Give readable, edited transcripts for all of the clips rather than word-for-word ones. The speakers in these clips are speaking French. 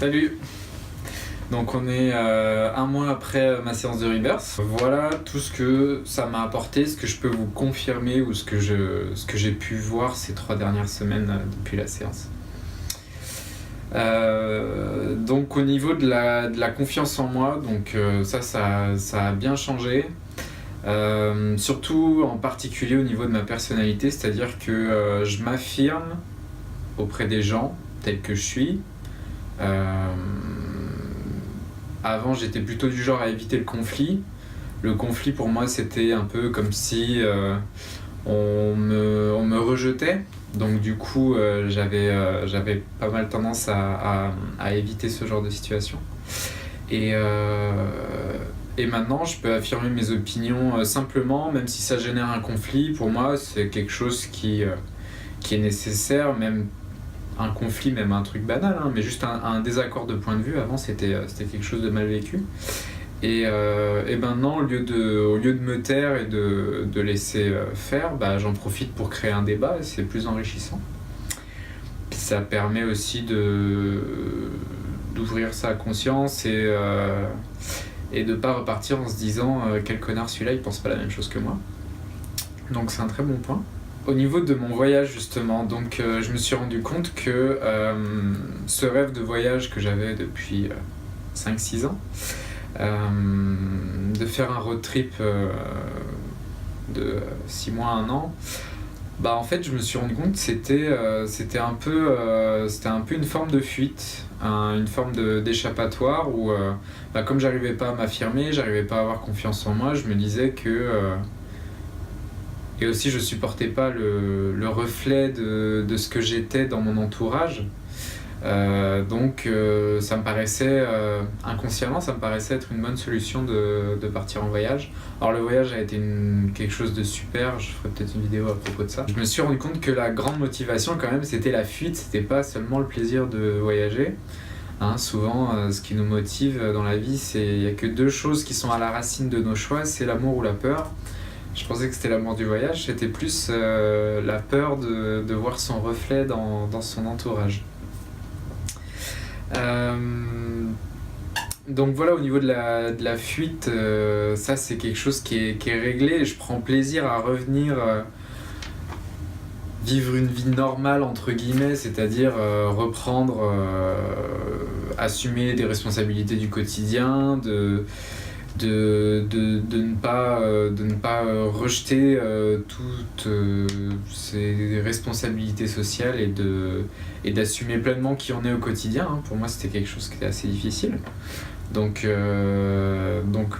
Salut. Donc on est un mois après ma séance de Rebirth. Voilà tout ce que ça m'a apporté, ce que je peux vous confirmer ou ce que j'ai pu voir ces 3 dernières semaines depuis la séance. Donc au niveau de la confiance en moi, donc ça a bien changé. Surtout en particulier au niveau de ma personnalité, c'est-à-dire que je m'affirme auprès des gens tel que je suis. Avant j'étais plutôt du genre à éviter le conflit. Le conflit pour moi c'était un peu comme si on me rejetait. Donc du coup j'avais pas mal tendance à éviter ce genre de situation. Et maintenant je peux affirmer mes opinions simplement, même si ça génère un conflit. Pour moi c'est quelque chose qui est nécessaire, même un conflit, même un truc banal, hein, mais juste un désaccord de point de vue. Avant c'était quelque chose de mal vécu. Et maintenant au lieu de me taire et de laisser faire, j'en profite pour créer un débat et c'est plus enrichissant. Puis ça permet aussi d'ouvrir sa conscience et de pas repartir en se disant quel connard celui-là, il pense pas la même chose que moi. Donc c'est un très bon point. Au niveau de mon voyage justement, donc je me suis rendu compte que ce rêve de voyage que j'avais depuis 5-6 ans, de faire un road trip de 6 mois à 1 an, en fait je me suis rendu compte que c'était un peu une forme de fuite, une forme d'échappatoire où comme j'arrivais pas à m'affirmer, j'arrivais pas à avoir confiance en moi, je me disais que et aussi je supportais pas le reflet de ce que j'étais dans mon entourage. Donc ça me paraissait inconsciemment, ça me paraissait être une bonne solution de partir en voyage. Alors le voyage a été quelque chose de super, je ferai peut-être une vidéo à propos de ça. Je me suis rendu compte que la grande motivation quand même c'était la fuite, c'était pas seulement le plaisir de voyager. Souvent ce qui nous motive dans la vie, il n'y a que 2 choses qui sont à la racine de nos choix, c'est l'amour ou la peur. Je pensais que c'était l'amour du voyage, c'était plus la peur de voir son reflet dans son entourage. Donc voilà, au niveau de la fuite, ça c'est quelque chose qui est réglé et je prends plaisir à revenir vivre une vie normale entre guillemets, c'est-à-dire reprendre, assumer des responsabilités du quotidien, de ne pas rejeter toutes ces responsabilités sociales et d'assumer pleinement qui on est au quotidien. Pour moi c'était quelque chose qui était assez difficile. Donc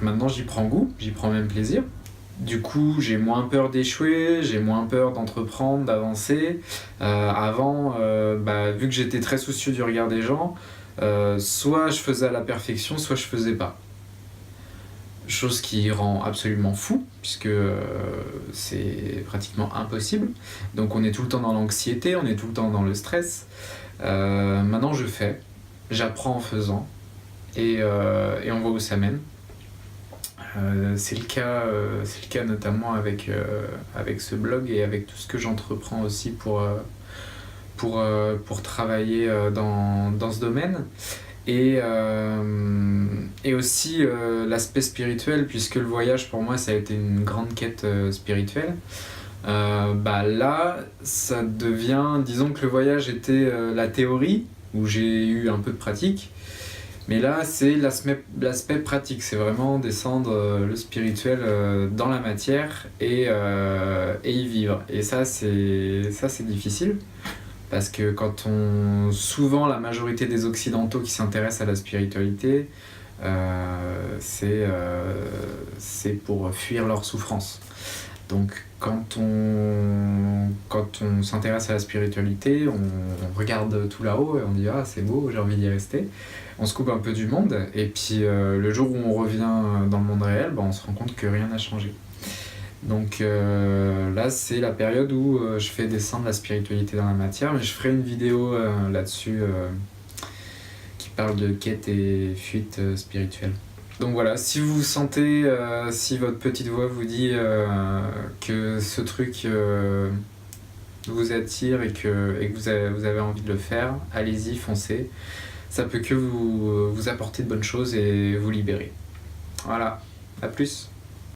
maintenant j'y prends goût, j'y prends même plaisir. Du coup j'ai moins peur d'échouer, j'ai moins peur d'entreprendre, d'avancer. Avant, vu que j'étais très soucieux du regard des gens, soit je faisais à la perfection, soit je faisais pas. Chose qui rend absolument fou, puisque c'est pratiquement impossible. Donc on est tout le temps dans l'anxiété, on est tout le temps dans le stress. Maintenant je fais, j'apprends en faisant, et on voit où ça mène. C'est le cas notamment avec ce blog et avec tout ce que j'entreprends aussi pour travailler dans ce domaine. Et aussi l'aspect spirituel, puisque le voyage pour moi ça a été une grande quête spirituelle. Là ça devient, disons que le voyage était la théorie où j'ai eu un peu de pratique, mais là c'est l'aspect pratique, c'est vraiment descendre le spirituel dans la matière et y vivre. Et ça c'est difficile. Parce que souvent la majorité des occidentaux qui s'intéressent à la spiritualité, c'est pour fuir leur souffrance. Donc quand on s'intéresse à la spiritualité, on regarde tout là-haut et on dit ah c'est beau, j'ai envie d'y rester. On se coupe un peu du monde et puis le jour où on revient dans le monde réel, on se rend compte que rien n'a changé. Donc là c'est la période où je fais descendre la spiritualité dans la matière, mais je ferai une vidéo là-dessus qui parle de quête et fuite spirituelle. Donc voilà, si vous sentez, si votre petite voix vous dit que ce truc vous attire et que vous avez envie de le faire, allez-y, foncez. ça peut que vous apporter de bonnes choses et vous libérer. Voilà, à plus.